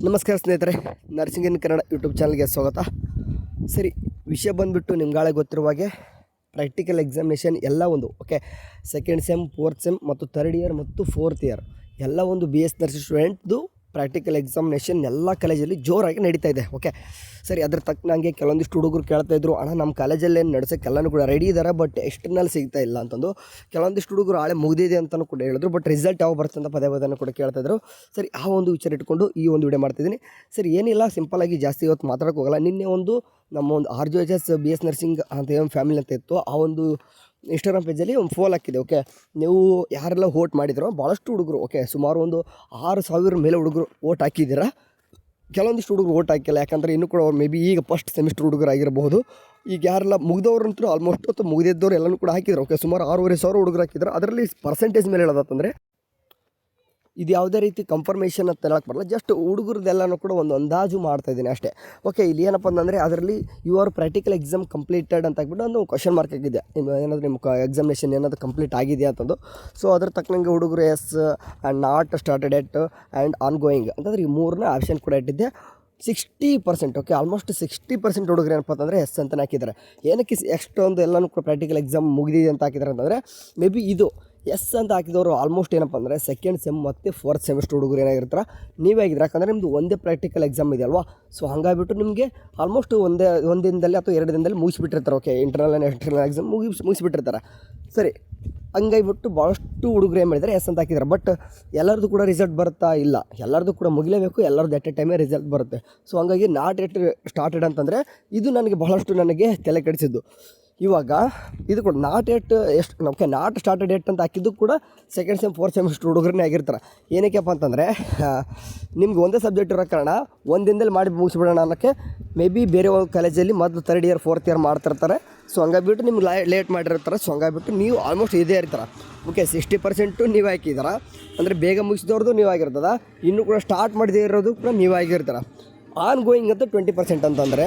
ನಮಸ್ಕಾರ ಸ್ನೇಹಿತರೆ, ನರ್ಸಿಂಗ್ ಇನ್ ಕನ್ನಡ ಯೂಟ್ಯೂಬ್ ಚಾನಲ್ಗೆ ಸ್ವಾಗತ. ಸರಿ, ವಿಷಯ ಬಂದುಬಿಟ್ಟು ನಿಮ್ಗಾಳೆ ಗೊತ್ತಿರುವ ಹಾಗೆ ಪ್ರಾಕ್ಟಿಕಲ್ ಎಕ್ಸಾಮಿನೇಷನ್ ಎಲ್ಲ ಒಂದು ಸೆಕೆಂಡ್ ಸೆಮ್, ಫೋರ್ತ್ ಸೆಮ್ ಮತ್ತು ಥರ್ಡ್ ಇಯರ್ ಮತ್ತು ಫೋರ್ತ್ ಇಯರ್ ಎಲ್ಲ ಒಂದು BS ನರ್ಸಿಂಗ್ ಸ್ಟೂಡೆಂಟ್ದು ಪ್ರಾಕ್ಟಿಕಲ್ ಎಕ್ಸಾಮಿನೇಷನ್ ಎಲ್ಲ ಕಾಲೇಜಲ್ಲಿ ಜೋರಾಗಿ ನಡೀತಾ ಇದೆ. ಸರಿ, ಅದ್ರ ತಕ್ಕನಂಗೆ ಕೆಲವೊಂದಿಷ್ಟು ಹುಡುಗರು ಕೇಳ್ತಾಯಿದ್ರು, ಅಣ್ಣ ನಮ್ಮ ಕಾಲೇಜಲ್ಲಿ ನಡೆಸೋಕ್ಕೆ ಎಲ್ಲನೂ ಕೂಡ ರೆಡಿ ಇದ್ದಾರೆ, ಬಟ್ ಎಕ್ಸ್ಟರ್ನಲ್ ಸಿಗ್ತಾ ಇಲ್ಲ ಅಂತಂದು. ಕೆಲವೊಂದಿಷ್ಟು ಹುಡುಗರು ಆಳೆ ಮುಗಿದಿದೆ ಅಂತಲೂ ಕೂಡ ಹೇಳಿದ್ರು, ಬಟ್ ರಿಸಲ್ಟ್ ಯಾವ ಬರುತ್ತೆ ಅಂತ ಪದೇ ಕೂಡ ಕೇಳ್ತಾಯಿದ್ರು. ಸರಿ, ಆ ಒಂದು ವಿಚಾರ ಇಟ್ಕೊಂಡು ಈ ಒಂದು ವಿಡಿಯೋ ಮಾಡ್ತಿದ್ದೀನಿ. ಸರಿ, ಏನಿಲ್ಲ, ಸಿಂಪಲಾಗಿ ಜಾಸ್ತಿ ಇವತ್ತು ಮಾತಾಡೋಕೆ ಹೋಗಲ್ಲ. ನಿನ್ನೆ ನಮ್ಮ ಒಂದು RJHS BS ನರ್ಸಿಂಗ್ ಅಂತ ಏನು ಫ್ಯಾಮಿಲಿ ಅಂತ ಇತ್ತು, ಆ ಒಂದು ಇನ್ಸ್ಟಾಗ್ರಾಮ್ ಪೇಜಲ್ಲಿ ಒಂದು ಫೋಲ್ ಹಾಕಿದೆ. ನೀವು ಯಾರೆಲ್ಲ ವೋಟ್ ಮಾಡಿದ್ರು ಭಾಳಷ್ಟು ಹುಡುಗರು ಸುಮಾರು ಒಂದು 6,000 ಮೇಲೆ ಹುಡುಗರು ವೋಟ್ ಹಾಕಿದ್ದೀರಾ. ಕೆಲವೊಂದಿಷ್ಟು ಹುಡುಗರು ವೋಟ್ ಹಾಕಿಲ್ಲ, ಯಾಕಂದರೆ ಇನ್ನೂ ಕೂಡ ಅವ್ರು ಮೇ ಬಿ ಈಗ ಫಸ್ಟ್ ಸೆಮಿಸ್ಟರ್ ಹುಡುಗರು ಆಗಿರಬಹುದು. ಈಗ ಯಾರೆಲ್ಲ ಮುಗಿದವ್ರಂತೂ ಆಲ್ಮೋಸ್ಟ್ ಮುಗಿದಿದ್ದವ್ರು ಎಲ್ಲನೂ ಕೂಡ ಹಾಕಿದ್ರು. ಸುಮಾರು 6,500 ಹುಡುಗರು ಹಾಕಿದ್ರು. ಅದರಲ್ಲಿ ಪರ್ಸೆಂಟೇಜ್ ಮೇಲೆ ಹೇಳೋದಂತಂದರೆ ಇದು ಯಾವುದೇ ರೀತಿ ಕನ್ಫರ್ಮೇಷನ್ ಅಂತ ಹೇಳಕ್ಕೆ ಬರಲ್ಲ, ಜಸ್ಟ್ ಹುಡುಗರದೆಲ್ಲನೂ ಕೂಡ ಒಂದು ಅಂದಾಜು ಮಾಡ್ತಾಯಿದ್ದೀನಿ ಅಷ್ಟೇ. ಇಲ್ಲಿ ಏನಪ್ಪ ಅಂತಂದರೆ ಅದರಲ್ಲಿ ಯುವರ್ ಪ್ರಾಕ್ಟಿಕಲ್ ಎಕ್ಸಾಮ್ ಕಂಪ್ಲೀಟೆಡ್ ಅಂತ ಹಾಕ್ಬಿಟ್ಟು ಒಂದು ಕ್ವಶನ್ ಮಾರ್ಕ್ ಆಗಿದೆ, ಏನಾದರೂ ನಿಮ್ಮ ಎಕ್ಸಾಮಿನೇಷನ್ ಏನಾದರೂ ಕಂಪ್ಲೀಟ್ ಆಗಿದೆಯಾ ಅಂತಂದು. ಸೊ ಅದ್ರ ತಕ್ಕನಂಗೆ ಹುಡುಗರು yes and not started at and on going ಅಂತಂದರೆ ಈ ಮೂರನ್ನ ಆಪ್ಷನ್ ಕೂಡ ಇಟ್ಟಿದ್ದೆ. 60% ಆಲ್ಮೋಸ್ಟ್ 60% ಹುಡುಗರು ಏನಪ್ಪ ಅಂತಂದರೆ ಎಸ್ ಅಂತಲೇ ಹಾಕಿದ್ದಾರೆ. ಏನಕ್ಕೆ ಎಷ್ಟೊಂದು ಎಲ್ಲನೂ ಕೂಡ ಪ್ರಾಕ್ಟಿಕಲ್ ಎಕ್ಸಾಮ್ ಮುಗಿದಿದೆ ಅಂತ ಹಾಕಿದ್ದಾರೆ ಅಂತಂದರೆ ಮೇ ಬಿ ಇದು ಎಸ್ ಅಂತ ಹಾಕಿದವರು ಆಲ್ಮೋಸ್ಟ್ ಏನಪ್ಪ ಅಂದರೆ ಸೆಕೆಂಡ್ ಸೆಮ್ ಮತ್ತು ಫೋರ್ತ್ ಸೆಮಿಸ್ಟರ್ ಹುಡುಗರು ಏನಾಗಿರ್ತಾರೆ ನೀವೇ ಆಗಿದ್ರೆ. ಯಾಕಂದರೆ ನಿಮ್ಮದು ಒಂದೇ ಪ್ರಾಕ್ಟಿಕಲ್ ಎಕ್ಸಾಮ್ ಇದೆ ಅಲ್ವಾ. ಸೊ ಹಾಗಾಗಿಬಿಟ್ಟು ನಿಮಗೆ ಆಲ್ಮೋಸ್ಟ್ ಒಂದು ದಿನದಲ್ಲಿ ಅಥವಾ 2 ದಿನದಲ್ಲಿ ಮುಗಿಸ್ಬಿಟ್ಟಿರ್ತಾರೆ. ಇಂಟರ್ನಲ್ ಆ್ಯಂಡ್ ಎಕ್ಸ್ಟರ್ನಲ್ ಎಕ್ಸಾಮ್ ಮುಗಿಸ್ಬಿಟ್ಟಿರ್ತಾರೆ. ಸರಿ, ಹಂಗಾಗಿಬಿಟ್ಟು ಭಾಳಷ್ಟು ಹುಡುಗರು ಏನು ಮಾಡಿದ್ದಾರೆ ಎಸ್ ಅಂತ ಹಾಕಿದ್ದಾರೆ. ಬಟ್ ಎಲ್ಲರದ್ದು ಕೂಡ ರಿಸಲ್ಟ್ ಬರುತ್ತಾ? ಇಲ್ಲ, ಎಲ್ಲರದ್ದು ಕೂಡ ಮುಗಿಲೇಬೇಕು, ಎಲ್ಲರದ್ದು ಎಟ್ ಎ ಟೈಮೇ ರಿಸಲ್ಟ್ ಬರುತ್ತೆ. ಸೊ ಹಂಗಾಗಿ ನಾಟ್ ಎಟ್ ಸ್ಟಾರ್ಟೆಡ್ ಅಂತಂದರೆ ಇದು ನನಗೆ ತಲೆ ಕೆಡಿಸಿದ್ದು. ಇವಾಗ ಇದು ಕೂಡ ನಾಟ್ ಎಟ್ ನಾಟ್ ಸ್ಟಾರ್ಟೆಡ್ ಎಟ್ ಅಂತ ಹಾಕಿದ್ದು ಕೂಡ ಸೆಕೆಂಡ್ ಸೆಮ್ ಫೋರ್ತ್ ಸೆಮಿಸ್ಟರ್ ಹುಡುಗರನ್ನೇ ಆಗಿರ್ತಾರೆ. ಏನಕ್ಕೆಪ್ಪ ಅಂತಂದರೆ ನಿಮ್ಗೆ ಒಂದೇ ಸಬ್ಜೆಕ್ಟ್ ಇರೋ ಕಾರಣ ಒಂದು ದಿನದಲ್ಲಿ ಮಾಡಿ ಮುಗಿಸ್ಬಿಡೋಣ ಅನ್ನೋಕ್ಕೆ ಮೇ ಬಿ ಬೇರೆ ಒಂದು ಕಾಲೇಜಲ್ಲಿ ಮೊದಲು ಥರ್ಡ್ ಇಯರ್ ಫೋರ್ತ್ ಇಯರ್ ಮಾಡ್ತಿರ್ತಾರೆ. ಸೊ ಹಂಗಾಗಿಬಿಟ್ಟು ನಿಮ್ಗೆ ಲೇಟ್ ಮಾಡಿರ್ತಾರೆ. ಸೊ ಹಂಗಾಗಿಬಿಟ್ಟು ನೀವು ಆಲ್ಮೋಸ್ಟ್ ಇದೇ ಇರ್ತಾರೆ. 60% ನೀವು ಹಾಕಿದ್ದೀರ ಅಂದರೆ ಬೇಗ ಮುಗಿಸಿದವ್ರದ್ದು ನೀವು ಆಗಿರ್ತದೆ, ಇನ್ನೂ ಕೂಡ ಸ್ಟಾರ್ಟ್ ಮಾಡದೇ ಇರೋದು ಕೂಡ ನೀವು ಆಗಿರ್ತಾರೆ. ಆನ್ ಗೋಯಿಂಗ್ ಅಂತ 20% ಅಂತಂದರೆ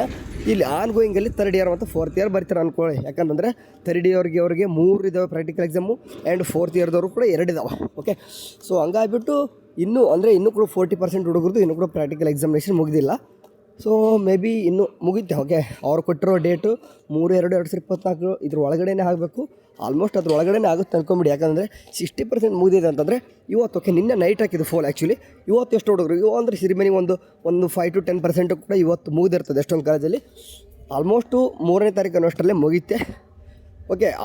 ಇಲ್ಲಿ ಆನ್ ಗೋಯಿಂಗಲ್ಲಿ ಥರ್ಡ್ ಇಯರ್ ಮತ್ತು ಫೋರ್ತ್ ಇಯರ್ ಬರ್ತಾರೆ ಅಂದ್ಕೊಳ್ಳಿ. ಯಾಕಂತಂದರೆ ಥರ್ಡ್ ಇಯರ್ಗೆ ಅವ್ರಿಗೆ 3 ಇದ್ದಾವೆ ಪ್ರಾಕ್ಟಿಕಲ್ ಎಕ್ಸಾಮು, ಆ್ಯಂಡ್ ಫೋರ್ತ್ ಇಯರ್ದವರು ಕೂಡ 2 ಇದ್ದಾವೆ. ಸೊ ಹಂಗಾಗಿಬಿಟ್ಟು ಇನ್ನೂ ಕೂಡ 40% ಹುಡುಗರದು ಇನ್ನೂ ಕೂಡ ಪ್ರಾಕ್ಟಿಕಲ್ ಎಕ್ಸಾಮಿನೇಷನ್ ಮುಗಿದಿಲ್ಲ. ಸೊ ಮೇ ಬಿ ಇನ್ನೂ ಮುಗಿತೆ. ಅವ್ರು ಕೊಟ್ಟಿರೋ ಡೇಟು 3/2/2024 ಇದ್ರ ಒಳಗಡೆನೇ ಆಗಬೇಕು. ಆಲ್ಮೋಸ್ಟ್ ಅದ್ರ ಒಳಗಡೆ ಆಗುತ್ತೆ ಅನ್ಕೊಂಬಿಡಿ. ಯಾಕಂದರೆ 60% ಮುಗಿದಿದೆ ಅಂತಂದರೆ ಇವತ್ತು ನಿನ್ನೆ ನೈಟ್ ಹಾಕಿದ್ದು ಫೋಲ್. ಆ್ಯಕ್ಚುಲಿ ಇವತ್ತು ಎಷ್ಟು ಹುಡುಗರು ಅಂದರೆ ಸಿರಿಮನಿ ಒಂದು 5 to 10% ಕೂಡ ಇವತ್ತು ಮುಗಿದಿರ್ತದೆ ಎಷ್ಟೊಂದು ಕಾಲೇಜಲ್ಲಿ. ಆಲ್ಮೋಸ್ಟು 3ನೇ ತಾರೀಕು ಅನ್ನೋಷ್ಟರಲ್ಲೇ ಮುಗಿಯುತ್ತೆ.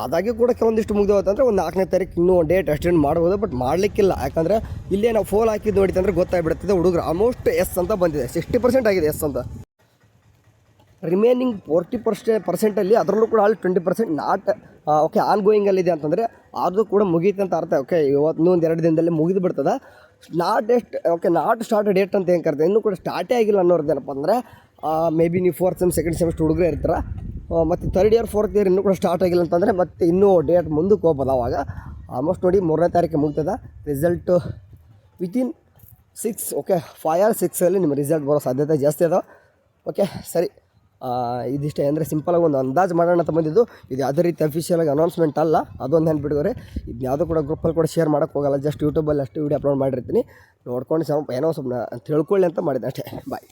ಅದಾಗಿ ಕೂಡ ಕೆಲವೊಂದಿಷ್ಟು ಮುಗಿದೋತಂದರೆ ಒಂದು 4ನೇ ತಾರೀಕು ಇನ್ನೂ ಡೇಟ್ ಎಕ್ಸ್ಟೆಂಡ್ ಮಾಡ್ಬೋದು, ಬಟ್ ಮಾಡಲಿಕ್ಕಿಲ್ಲ. ಯಾಕಂದರೆ ಇಲ್ಲೇ ನಾವು ಫೋಲ್ ಹಾಕಿದ್ದು ನೋಡಿತಂದರೆ ಗೊತ್ತಾಗ್ಬಿಡ್ತದೆ ಹುಡುಗರು ಆಲ್ಮೋಸ್ಟ್ ಎಸ್ ಅಂತ ಬಂದಿದೆ. 60% ಆಗಿದೆ ಎಸ್ ಅಂತ. ರಿಮೈನಿಂಗ್ 40% ಅದರಲ್ಲೂ ಕೂಡ ಅಲ್ಲಿ 20% ನಾಟ್ ಆನ್ ಗೋಯಿಂಗಲ್ಲಿದೆ ಅಂತಂದರೆ ಅದು ಕೂಡ ಮುಗೀತು ಅಂತ ಅರ್ಥ. ಇವತ್ತು ಇನ್ನೊಂದು 2 ದಿನದಲ್ಲಿ ಮುಗಿದು ಬಿಡ್ತದೆ. ನಾಟ್ ಸ್ಟಾರ್ಟ್ ಡೇಟ್ ಅಂತ ಏನು ಕರ್ತಾರೆ, ಇನ್ನೂ ಕೂಡ ಸ್ಟಾರ್ಟೇ ಆಗಿಲ್ಲ ಅನ್ನೋರ್ದು ಏನಪ್ಪ ಅಂದರೆ ಮೇ ಬಿ ನೀವು ಫೋರ್ತ್ ಸೆಮ್ ಸೆಕೆಂಡ್ ಸೆಮಿಸ್ಟರ್ ಹುಡುಗರೇ ಇರ್ತಾರೆ. ಮತ್ತು ಥರ್ಡ್ ಇಯರ್ ಫೋರ್ತ್ ಇಯರ್ ಇನ್ನೂ ಕೂಡ ಸ್ಟಾರ್ಟ್ ಆಗಿಲ್ಲ ಅಂತಂದರೆ ಮತ್ತೆ ಇನ್ನೂ ಡೇಟ್ ಮುಂದಕ್ಕೆ ಹೋಗ್ಬೋದು. ಆವಾಗ ಆಲ್ಮೋಸ್ಟ್ ನೋಡಿ 3ನೇ ತಾರೀಕು ಮುಗ್ತದೆ. ರಿಸಲ್ಟು ವಿತಿನ್ 6 5 or 6 ನಿಮ್ಮ ರಿಸಲ್ಟ್ ಬರೋ ಸಾಧ್ಯತೆ ಜಾಸ್ತಿ ಅದಾವೆ. ಸರಿ, ಇದಿಷ್ಟೇ. ಅಂದರೆ ಸಿಂಪಲಾಗಿ ಒಂದು ಅಂದಾಜು ಮಾಡೋಣ ಅಂತ ಬಂದಿದ್ದು. ಇದು ಯಾವುದೇ ರೀತಿ ಅಫಿಷಿಯಲಾಗಿ ಅನೌನ್ಸ್ಮೆಂಟ್ ಅಲ್ಲ, ಅದೊಂದು ನೆನ್ಪಿಟ್ಕೋರಿ. ಇದು ಯಾವುದೂ ಕೂಡ ಗ್ರೂಪಲ್ಲಿ ಕೂಡ ಶೇರ್ ಮಾಡೋಕ್ಕೆ ಹೋಗಲ್ಲ, ಜಸ್ಟ್ ಯೂಟ್ಯೂಬಲ್ಲಿ ಅಷ್ಟು ವೀಡಿಯೋ ಅಪ್ಲೋಡ್ ಮಾಡಿರ್ತೀನಿ. ನೋಡ್ಕೊಂಡು ಏನೋ ಸ್ವಲ್ಪ ತಿಳ್ಕೊಳ್ಳಿ ಅಂತ ಮಾಡಿದ್ದೆ ಅಷ್ಟೇ. ಬಾಯ್.